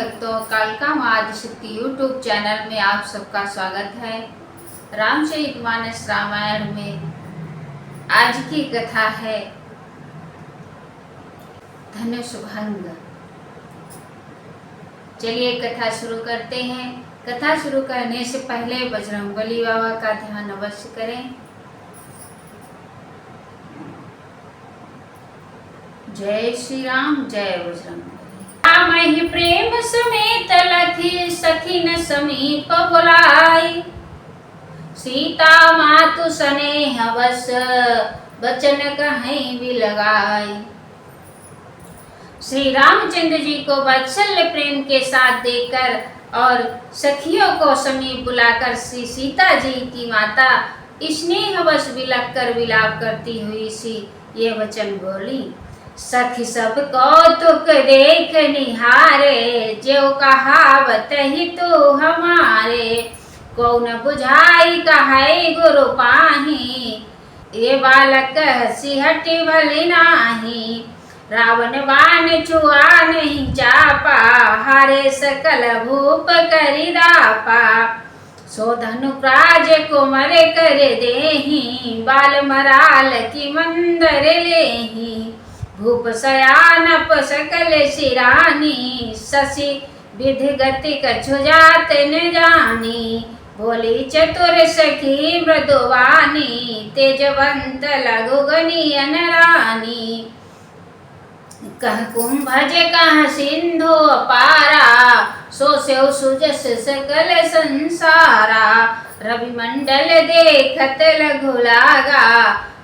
भक्तों, कालका माँ आदिशक्ति यूट्यूब चैनल में आप सबका स्वागत है। रामचरितमानस रामायण में आज की कथा है धनुष भंग। चलिए कथा शुरू करते हैं। कथा शुरू करने से पहले बजरंगबली बाबा का ध्यान अवश्य करें। जय श्री राम, जय बजरंगबली। राम ही प्रेम समेत लखी सखिन समीप बुलाई, सीता मातु स्नेह बस बचन कहीं भी लगाई। श्री रामचंद्र जी को वात्सल्य प्रेम के साथ देखकर और सखियों को समीप बुलाकर श्री सीता जी की माता स्नेहवश बिलख कर विलाप करती हुई सी ये वचन बोली। सखी सब कौतुक देख निहारे, जो कहावत ही तो हमारे। कौन बुझाई कहे गुरु पाही, ये बालक हसी हटी भली नाही। रावण बाण छुआ नहीं चापा, हारे सकल भूप करी दापा। सो धनु प्राज कुमर कर देही, बाल मराल की मंदर लेही। भूप शयानप सकल शिरानी, शशि विधि गति कछु जात न जानी। बोली चतुर सखी मृदुवानी, तेजवंत लघु गनियन रानी। कह कुंभज कह सिंधु अपारा, सो सेव सुजस सकल संसारा। रवि मंडल देखत लघु लागा,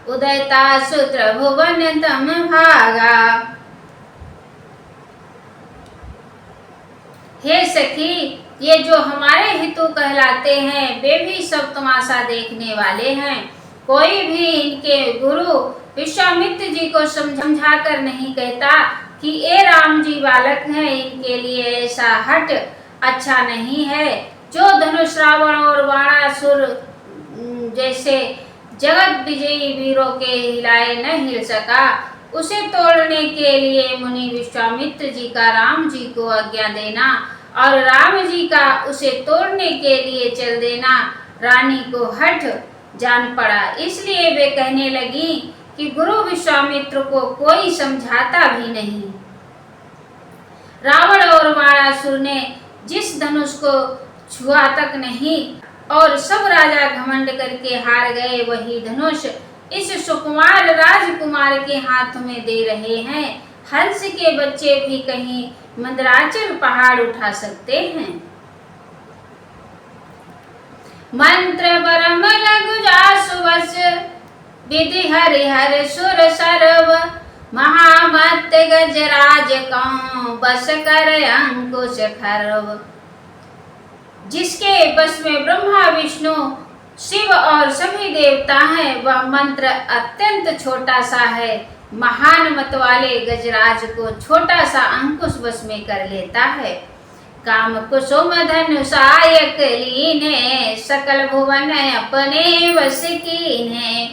उदयता सूत्र भुवन तम भागा। हे सखी, ये जो हमारे हितु कहलाते हैं वे भी सब तमाशा देखने वाले हैं। कोई भी इनके गुरु विश्वामित्र जी को समझा कर नहीं कहता कि ये राम जी बालक हैं, इनके लिए ऐसा हट अच्छा नहीं है। जो धनुष रावण और बाणासुर जैसे जगत विजयी वीरों के हिलाए न हिल सका, उसे तोड़ने के लिए मुनि विश्वामित्र जी का राम जी को आज्ञा देना और राम जी का उसे तोड़ने के लिए चल देना रानी को हठ जान पड़ा। इसलिए वे कहने लगी कि गुरु विश्वामित्र को कोई समझाता भी नहीं। रावण और बाणासुर ने जिस धनुष को छुआ तक नहीं और सब राजा घमंड करके हार गए, वही धनुष इस सुकुमार राजकुमार के हाथ में दे रहे हैं। हंस के बच्चे भी कहीं मंदराचल पहाड़ उठा सकते हैं। मंत्र परम लघु जासु वश, विधि हरिहर सुर सरव। महामत गजराज कौं, बस कर अंकुश खरव। जिसके बस में ब्रह्मा विष्णु शिव और सभी देवता हैं, वह मंत्र अत्यंत छोटा सा है। महान मत वाले गजराज को छोटा सा अंकुश बस में कर लेता है। काम कुसुम धनुषायक लीने, सकल भुवन अपने वश कीने।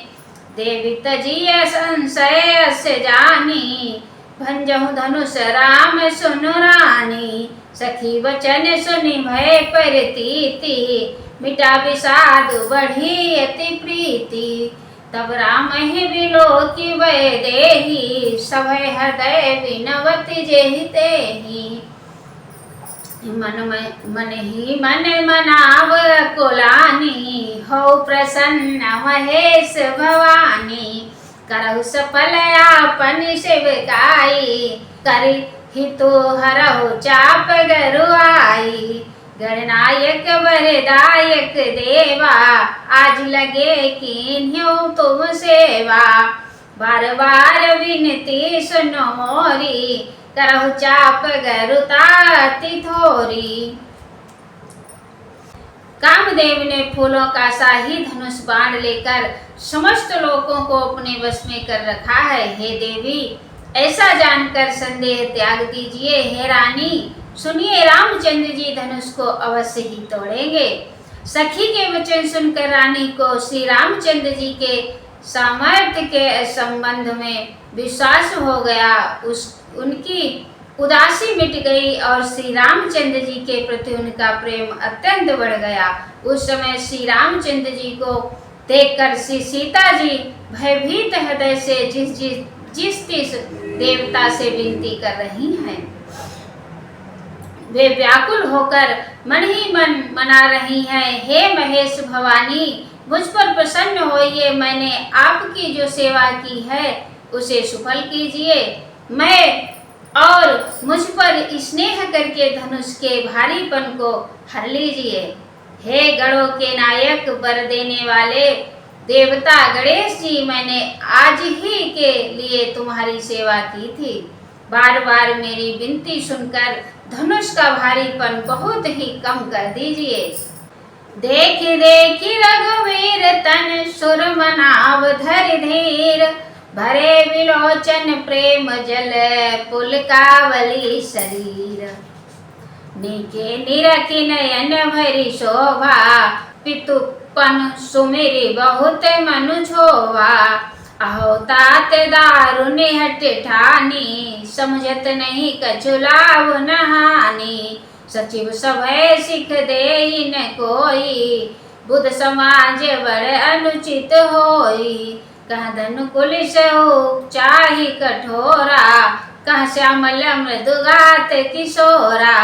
देवी तजिय संशय से जानी, भंजहु धनुष राम सुनु रानी। सखी वचन सुनि भय परतीति, मिटा विषाद बढ़ी अति प्रीति। तब राम ही विलोकि वै देहि, सभय हृदय विनवति जेहि तेहि। मन ही मन मनाव कुलानी, हो प्रसन्न महेश भवानी। करहु सफल आपन सेवकाई, करि हितु हरहु चाप गरुआई। गणनायक वरदायक देवा, आज लगे कीन्ह्यो तुम सेवा। बार बार विनती सुनो मोरी, करहु चाप गरुताति थोरी। कामदेव ने फूलों का शाही धनुष बाण लेकर समस्त लोगों को अपने वश में कर रखा है। हे देवी, ऐसा जानकर संदेह त्याग दीजिए। हे रानी, सुनिए, रामचंद्र जी धनुष को अवश्य ही तोड़ेंगे। सखी के वचन सुनकर रानी को श्री रामचंद्र जी के सामर्थ्य के संबंध में विश्वास हो गया। उनकी उदासी मिट गई और श्री रामचंद्र जी के प्रति उनका प्रेम अत्यंत बढ़ गया। उस समय श्री रामचंद्र जी को देखकर श्री सीता जी भयभीत हृदय से जिस देवता से विनती कर रही हैं, वे व्याकुल होकर मन ही मन मना रही हैं, हे महेश भवानी, मुझ पर प्रसन्न होइए, मैंने आपकी जो सेवा की है उसे सफल कीजिए, मैं और मुझ पर स्नेह करके धनुष के भारीपन को हर लीजिए। हे गणों के नायक, वर देने वाले देवता गणेश जी, मैंने आज ही के लिए तुम्हारी सेवा की थी, बार बार मेरी विनती सुनकर धनुष का भारीपन बहुत ही कम कर दीजिए। देखि देखि रघुवीर तन सुर मनाव धरि धीर, भरे विलोचन प्रेम जल पुलकावली शरीर, नीके निरखि नयन भरी शोभा, पितुपन सुमिरि बहुत मनु छोभा, अहो तात दारुनि हठ ठानी, समझत नहीं कछु लाभ न हानि, सचिव सभय सिख देहि न कोई, बुध समाज बड़ अनुचित होई, कह धनु कुलिस हो चाहि कठोरा, कह श्यामल मृदुगात किशोरा,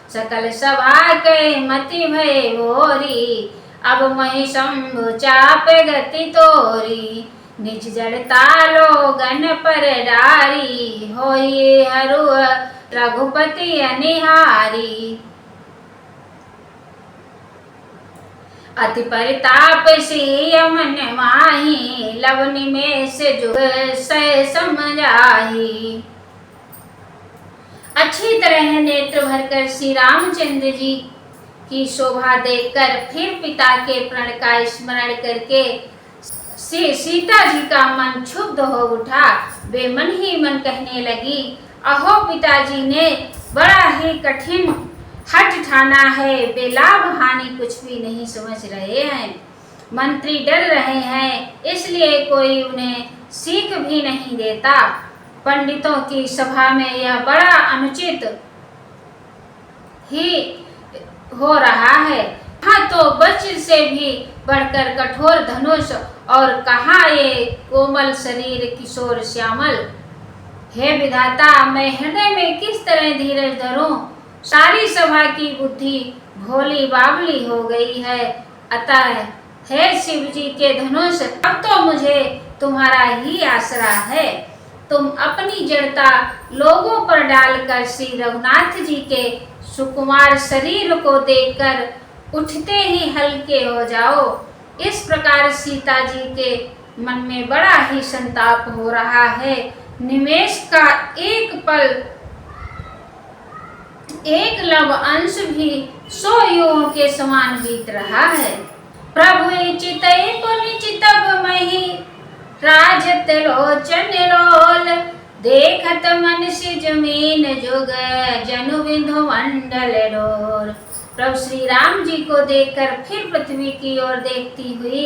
सकल सभा के मति भय भोरी, अब मही शंभु चाप गति तोरी, निज जड़ता लोगन पर डारी, होइए हरु रघुपति अनिहारी, अति परिताप सिय मन माही, लव निमेष जुग सह समझाही। अच्छी तरह नेत्र भरकर श्री रामचंद्र जी की शोभा देखकर फिर पिता के प्रण का स्मरण करके श्री सीता जी का मन क्षुब्ध हो उठा। वे मन ही मन कहने लगी, अहो पिताजी ने बड़ा ही कठिन हठ ठाना है, वे लाभ हानि कुछ भी नहीं समझ रहे हैं, मंत्री डर रहे हैं, इसलिए कोई उन्हें सीख भी नहीं देता, पंडितों की सभा में यह बड़ा अनुचित ही हो रहा है, हाँ तो वज्र से भी बढ़कर कठोर धनुष, और कहाँ ये कोमल शरीर किशोर श्यामल। हे विधाता, मैं हृदय में किस तरह धीरज धरूं, सारी सभा की बुद्धि भोली बावली हो गई है, अतः हे शिव जी के धनुष, अब तो मुझे तुम्हारा ही आसरा है, तुम अपनी जड़ता लोगों पर डालकर श्री रघुनाथ जी के सुकुमार शरीर को देखकर उठते ही हल्के हो जाओ। इस प्रकार सीता जी के मन में बड़ा ही संताप हो रहा है, निमेष का एक पल एक लव अंश भी 100 युगों के समान बीत रहा है। प्रभु चितई पुनि चितब मही, राजत लोचन रोल, देखत मन से जमीन जुग, जनु बिंदु मंडल डोर। प्रभु श्री राम जी को देखकर फिर पृथ्वी की ओर देखती हुई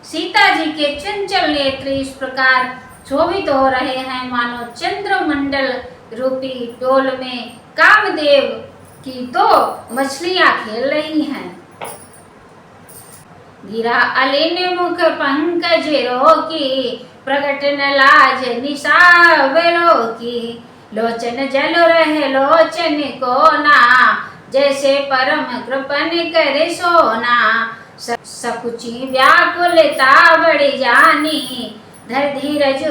सीता जी के चंचल नेत्र इस प्रकार शोभित हो रहे हैं, मानो चंद्रमंडल रूपी डोल में कामदेव की 2 मछलियां खेल रही हैं। गिरा अलिन मुख पंकज रोकी, प्रगट न लाज निशावलो की, लोचन जल रहे लोचन को ना, जैसे परम कृपन करे सोना। सकुची व्याकुलता बड़ी जानी, धर धीरज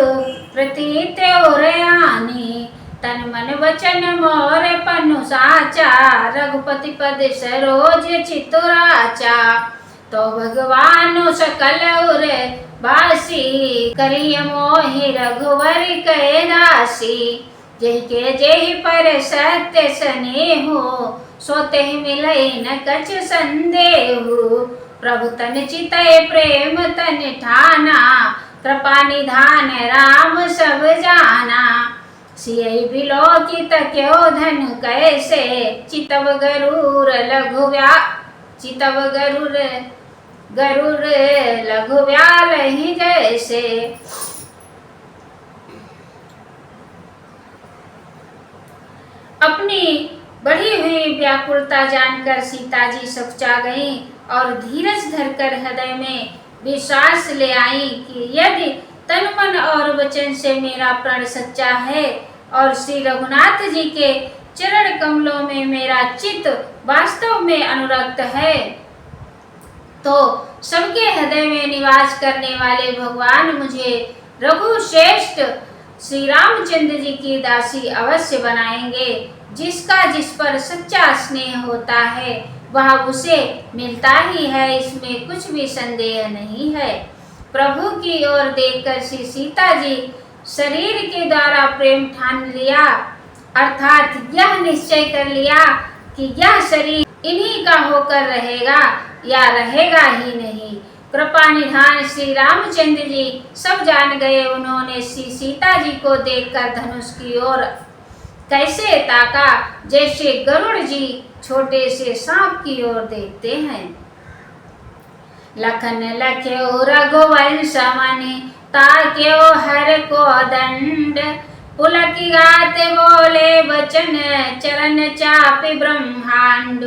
प्रतीत ओरयानी, तन मन वचन मोर पनु साचा, रघुपति पद सरोज चितुराचा। तो भगवान सकल उर बासी, करिय मोहि रघुवर कै दासी। जहि के जेहि पर सत्य स्नेहु, सोते मिलई न कछ संदेहु। प्रभु तन चितय प्रेम तन ठाना, कृपा निधान राम सब जाना। सियहि बिलोकित क्यों धन कैसे, चितव गरुर गरुर लघु व्याल ही जैसे। अपनी बढ़ी हुई व्याकुलता जानकर सीता जी सकुचा गईं और धीरज धरकर हृदय में विश्वास ले आई कि यदि तन मन और वचन से मेरा प्रण सच्चा है और श्री रघुनाथ जी के चरण कमलों में मेरा चित्त वास्तव में अनुरक्त है, तो सबके हृदय में निवास करने वाले भगवान मुझे रघुश्रेष्ठ श्री रामचंद्र जी की दासी अवश्य बनाएंगे। जिसका जिस पर सच्चा स्नेह होता है वह उसे मिलता ही है, इसमें कुछ भी संदेह नहीं है। प्रभु की ओर देखकर श्री सीता जी शरीर के द्वारा प्रेम ठान लिया, अर्थात यह निश्चय कर लिया कि यह शरीर इन्हीं का होकर रहेगा या रहेगा ही नहीं। कृपा निधान श्री रामचंद्र जी सब जान गए। उन्होंने श्री सीता जी को देखकर धनुष की ओर कैसे ताका, जैसे गरुड़ जी छोटे से सांप की ओर देखते हैं। लखन लख्यो रघुवंश मनि ताक्यो हर को दंड, पुलक गात बोले वचन चरण चापि ब्रह्मांड।